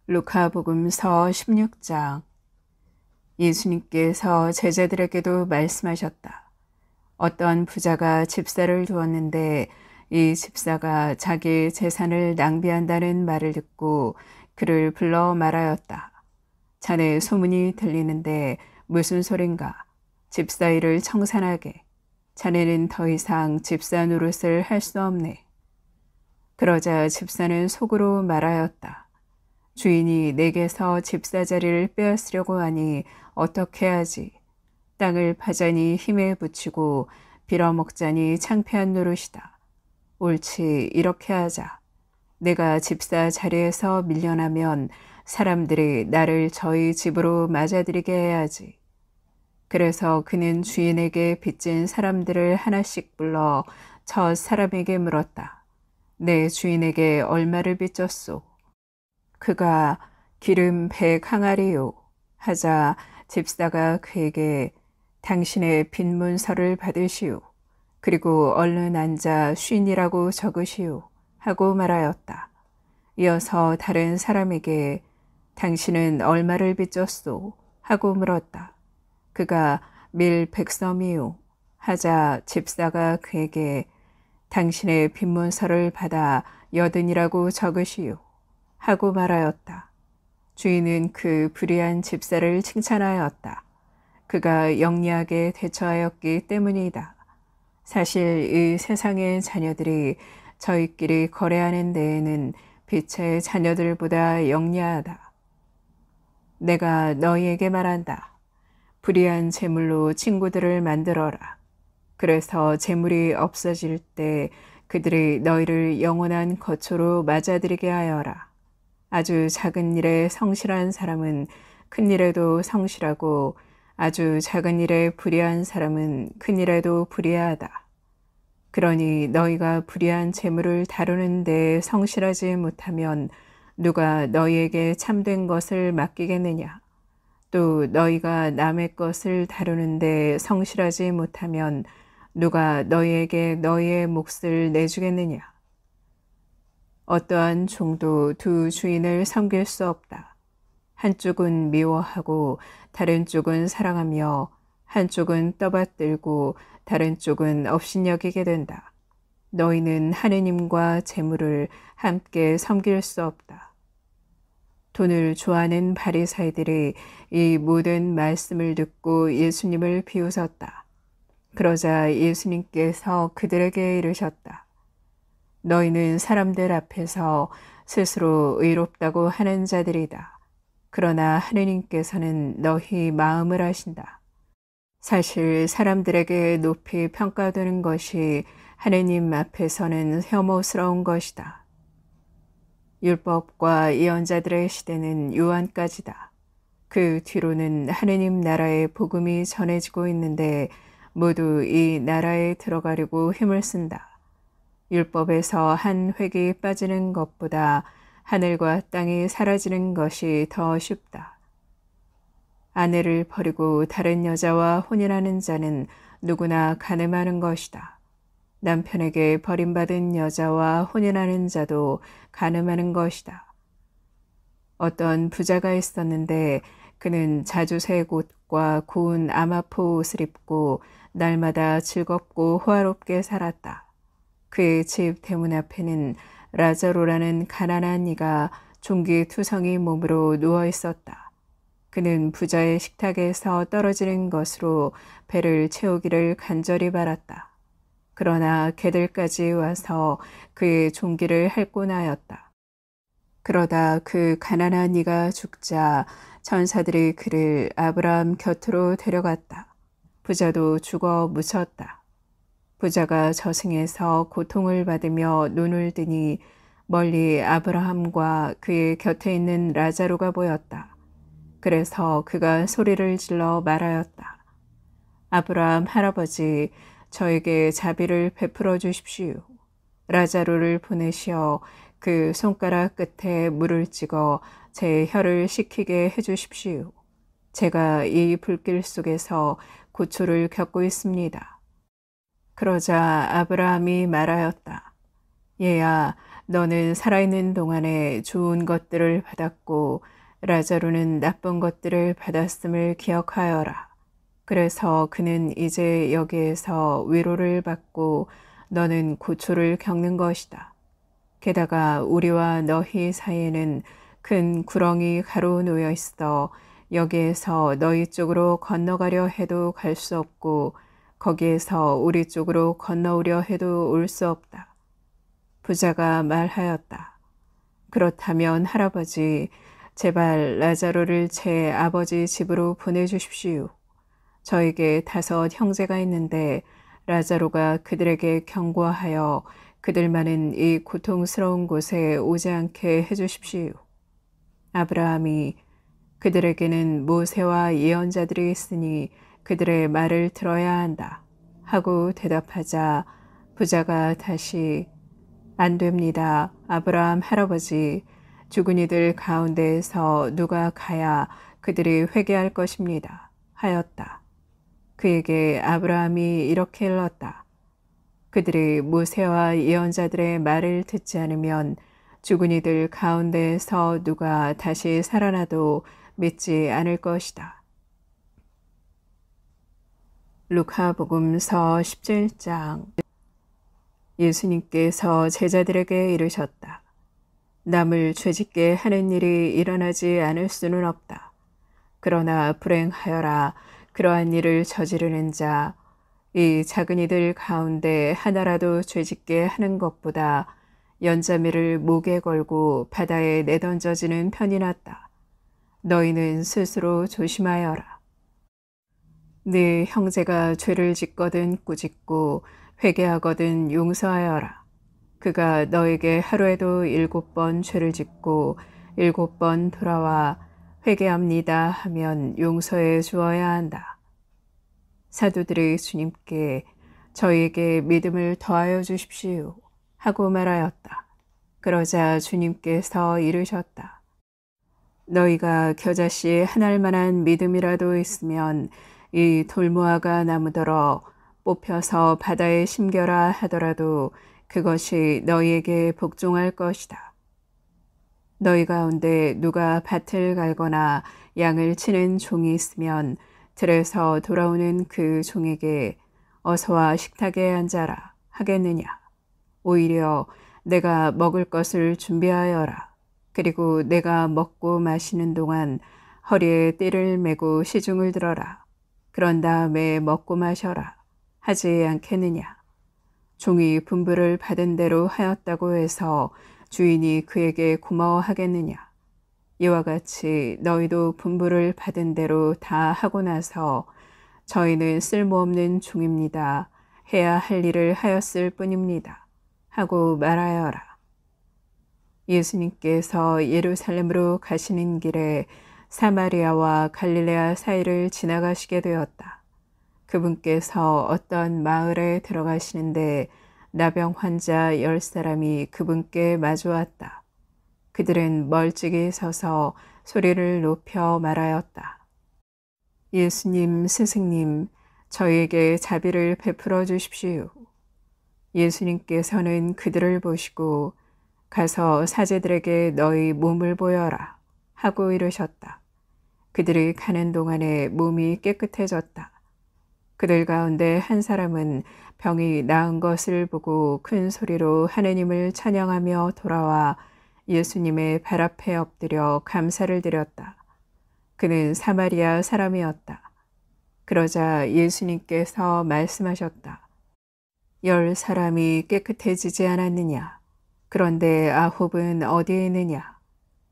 루카복음서 16장. 예수님께서 제자들에게도 말씀하셨다. 어떤 부자가 집사를 두었는데 이 집사가 자기 재산을 낭비한다는 말을 듣고 그를 불러 말하였다. 자네 소문이 들리는데 무슨 소린가? 집사 일을 청산하게. 자네는 더 이상 집사 노릇을 할 수 없네. 그러자 집사는 속으로 말하였다. 주인이 내게서 집사 자리를 빼앗으려고 하니 어떻게 하지? 땅을 파자니 힘에 붙이고 빌어먹자니 창피한 노릇이다. 옳지, 이렇게 하자. 내가 집사 자리에서 밀려나면 사람들이 나를 저희 집으로 맞아들이게 해야지. 그래서 그는 주인에게 빚진 사람들을 하나씩 불러 첫 사람에게 물었다. 내 주인에게 얼마를 빚졌소? 그가 기름 100항아리요 하자 집사가 그에게 당신의 빈문서를 받으시오. 그리고 얼른 앉아 쉰이라고 적으시오. 하고 말하였다. 이어서 다른 사람에게 당신은 얼마를 빚졌소? 하고 물었다. 그가 밀 100섬이요 하자 집사가 그에게 당신의 빈문서를 받아 80이라고 적으시오. 하고 말하였다. 주인은 그 불의한 집사를 칭찬하였다. 그가 영리하게 대처하였기 때문이다. 사실 이 세상의 자녀들이 저희끼리 거래하는 데에는 빛의 자녀들보다 영리하다. 내가 너희에게 말한다. 불의한 재물로 친구들을 만들어라. 그래서 재물이 없어질 때 그들이 너희를 영원한 거처로 맞아들이게 하여라. 아주 작은 일에 성실한 사람은 큰 일에도 성실하고 아주 작은 일에 불의한 사람은 큰 일에도 불의하다. 그러니 너희가 불의한 재물을 다루는 데에 성실하지 못하면 누가 너희에게 참된 것을 맡기겠느냐? 또 너희가 남의 것을 다루는 데에 성실하지 못하면 누가 너희에게 너희의 몫을 내주겠느냐? 어떠한 종도 두 주인을 섬길 수 없다. 한쪽은 미워하고 다른 쪽은 사랑하며 한쪽은 떠받들고 다른 쪽은 업신여기게 된다. 너희는 하느님과 재물을 함께 섬길 수 없다. 돈을 좋아하는 바리사이들이 이 모든 말씀을 듣고 예수님을 비웃었다. 그러자 예수님께서 그들에게 이르셨다. 너희는 사람들 앞에서 스스로 의롭다고 하는 자들이다. 그러나 하느님께서는 너희 마음을 아신다. 사실 사람들에게 높이 평가되는 것이 하느님 앞에서는 혐오스러운 것이다. 율법과 예언자들의 시대는 요한까지다. 그 뒤로는 하느님 나라의 복음이 전해지고 있는데 모두 이 나라에 들어가려고 힘을 쓴다. 율법에서 한 획이 빠지는 것보다 하늘과 땅이 사라지는 것이 더 쉽다. 아내를 버리고 다른 여자와 혼인하는 자는 누구나 간음하는 것이다. 남편에게 버림받은 여자와 혼인하는 자도 간음하는 것이다. 어떤 부자가 있었는데 그는 자주 새 옷과 고운 아마포 옷을 입고 날마다 즐겁고 호화롭게 살았다. 그의 집 대문 앞에는 라자로라는 가난한 이가 종기투성이 몸으로 누워 있었다. 그는 부자의 식탁에서 떨어지는 것으로 배를 채우기를 간절히 바랐다. 그러나 개들까지 와서 그의 종기를 핥고 나였다. 그러다 그 가난한 이가 죽자 천사들이 그를 아브라함 곁으로 데려갔다. 부자도 죽어 묻혔다. 부자가 저승에서 고통을 받으며 눈을 뜨니 멀리 아브라함과 그의 곁에 있는 라자로가 보였다. 그래서 그가 소리를 질러 말하였다. 아브라함 할아버지, 저에게 자비를 베풀어 주십시오. 라자로를 보내시어 그 손가락 끝에 물을 찍어 제 혀를 식히게 해주십시오. 제가 이 불길 속에서 고초를 겪고 있습니다. 그러자 아브라함이 말하였다. 얘야, 너는 살아있는 동안에 좋은 것들을 받았고 라자로는 나쁜 것들을 받았음을 기억하여라. 그래서 그는 이제 여기에서 위로를 받고 너는 고초를 겪는 것이다. 게다가 우리와 너희 사이에는 큰 구렁이 가로 놓여 있어 여기에서 너희 쪽으로 건너가려 해도 갈 수 없고 거기에서 우리 쪽으로 건너오려 해도 올 수 없다. 부자가 말하였다. 그렇다면 할아버지, 제발 라자로를 제 아버지 집으로 보내주십시오. 저에게 5 형제가 있는데 라자로가 그들에게 경고하여 그들만은 이 고통스러운 곳에 오지 않게 해주십시오. 아브라함이 그들에게는 모세와 예언자들이 있으니 그들의 말을 들어야 한다 하고 대답하자 부자가 다시 안 됩니다. 아브라함 할아버지, 죽은 이들 가운데에서 누가 가야 그들이 회개할 것입니다. 하였다. 그에게 아브라함이 이렇게 일렀다. 그들이 모세와 예언자들의 말을 듣지 않으면 죽은 이들 가운데에서 누가 다시 살아나도 믿지 않을 것이다. 루카복음서 17장. 예수님께서 제자들에게 이르셨다. 남을 죄짓게 하는 일이 일어나지 않을 수는 없다. 그러나 불행하여라. 그러한 일을 저지르는 자, 이 작은 이들 가운데 하나라도 죄짓게 하는 것보다 연자매를 목에 걸고 바다에 내던져지는 편이 낫다. 너희는 스스로 조심하여라. 네 형제가 죄를 짓거든 꾸짖고 회개하거든 용서하여라. 그가 너에게 하루에도 7번 죄를 짓고 7번 돌아와 회개합니다 하면 용서해 주어야 한다. 사도들이 주님께 저희에게 믿음을 더하여 주십시오 하고 말하였다. 그러자 주님께서 이르셨다. 너희가 겨자씨 한 알만한 믿음이라도 있으면 이 돌무화과 나무더러 뽑혀서 바다에 심겨라 하더라도 그것이 너희에게 복종할 것이다. 너희 가운데 누가 밭을 갈거나 양을 치는 종이 있으면 들에서 돌아오는 그 종에게 어서와 식탁에 앉아라 하겠느냐. 오히려 내가 먹을 것을 준비하여라. 그리고 내가 먹고 마시는 동안 허리에 띠를 메고 시중을 들어라. 그런 다음에 먹고 마셔라. 하지 않겠느냐. 종이 분부를 받은 대로 하였다고 해서 주인이 그에게 고마워하겠느냐. 이와 같이 너희도 분부를 받은 대로 다 하고 나서 저희는 쓸모없는 종입니다. 해야 할 일을 하였을 뿐입니다. 하고 말하여라. 예수님께서 예루살렘으로 가시는 길에 사마리아와 갈릴레아 사이를 지나가시게 되었다. 그분께서 어떤 마을에 들어가시는데 나병 환자 10사람이 그분께 마주왔다. 그들은 멀찍이 서서 소리를 높여 말하였다. 예수님, 스승님, 저희에게 자비를 베풀어 주십시오. 예수님께서는 그들을 보시고 가서 사제들에게 너희 몸을 보여라 하고 이르셨다. 그들이 가는 동안에 몸이 깨끗해졌다. 그들 가운데 한 사람은 병이 나은 것을 보고 큰 소리로 하느님을 찬양하며 돌아와 예수님의 발 앞에 엎드려 감사를 드렸다. 그는 사마리아 사람이었다. 그러자 예수님께서 말씀하셨다. 10사람이 깨끗해지지 않았느냐? 그런데 9은 어디에 있느냐?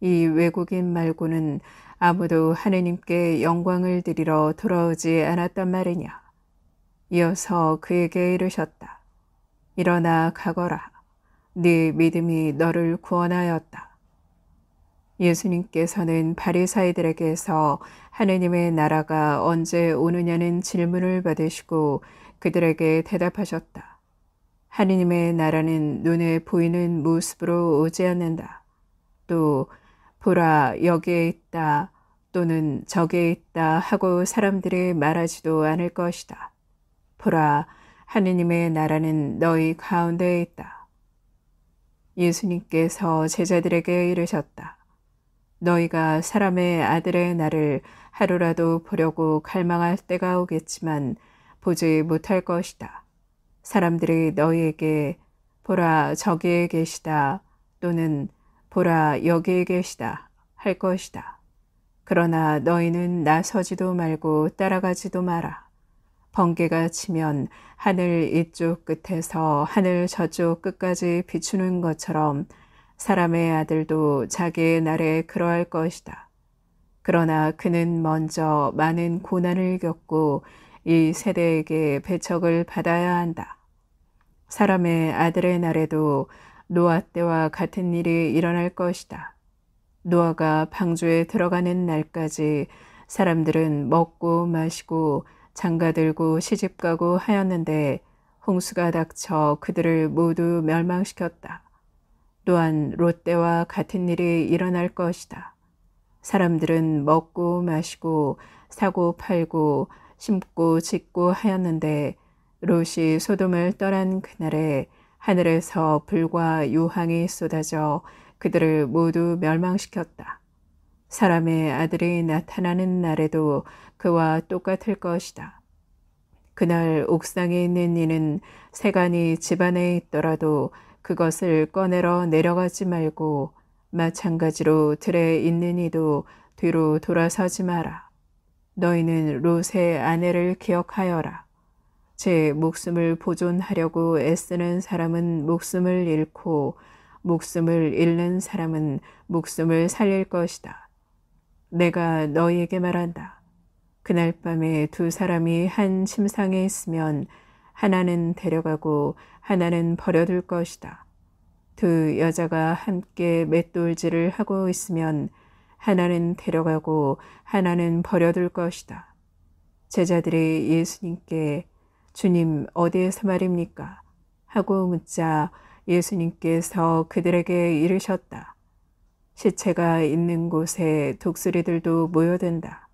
이 외국인 말고는 아무도 하느님께 영광을 드리러 돌아오지 않았단 말이냐? 이어서 그에게 이르셨다. 일어나 가거라. 네 믿음이 너를 구원하였다. 예수님께서는 바리사이들에게서 하느님의 나라가 언제 오느냐는 질문을 받으시고 그들에게 대답하셨다. 하느님의 나라는 눈에 보이는 모습으로 오지 않는다. 또 보라 여기에 있다 또는 저기에 있다 하고 사람들이 말하지도 않을 것이다. 보라 하느님의 나라는 너희 가운데에 있다. 예수님께서 제자들에게 이르셨다. 너희가 사람의 아들의 날을 하루라도 보려고 갈망할 때가 오겠지만 보지 못할 것이다. 사람들이 너희에게 보라 저기에 계시다 또는 보라 여기에 계시다 할 것이다. 그러나 너희는 나서지도 말고 따라가지도 마라. 번개가 치면 하늘 이쪽 끝에서 하늘 저쪽 끝까지 비추는 것처럼 사람의 아들도 자기의 날에 그러할 것이다. 그러나 그는 먼저 많은 고난을 겪고 이 세대에게 배척을 받아야 한다. 사람의 아들의 날에도 노아 때와 같은 일이 일어날 것이다. 노아가 방주에 들어가는 날까지 사람들은 먹고 마시고 장가들고 시집가고 하였는데 홍수가 닥쳐 그들을 모두 멸망시켰다. 또한 롯 때와 같은 일이 일어날 것이다. 사람들은 먹고 마시고 사고 팔고 심고 짓고 하였는데 롯이 소돔을 떠난 그날에 하늘에서 불과 유황이 쏟아져 그들을 모두 멸망시켰다. 사람의 아들이 나타나는 날에도 그와 똑같을 것이다. 그날 옥상에 있는 이는 세간이 집안에 있더라도 그것을 꺼내러 내려가지 말고 마찬가지로 들에 있는 이도 뒤로 돌아서지 마라. 너희는 롯의 아내를 기억하여라. 제 목숨을 보존하려고 애쓰는 사람은 목숨을 잃고 목숨을 잃는 사람은 목숨을 살릴 것이다. 내가 너희에게 말한다. 그날 밤에 두 사람이 한 침상에 있으면 하나는 데려가고 하나는 버려둘 것이다. 두 여자가 함께 맷돌질을 하고 있으면 하나는 데려가고 하나는 버려둘 것이다. 제자들이 예수님께 주님 어디에서 말입니까? 하고 묻자 예수님께서 그들에게 이르셨다. 시체가 있는 곳에 독수리들도 모여든다.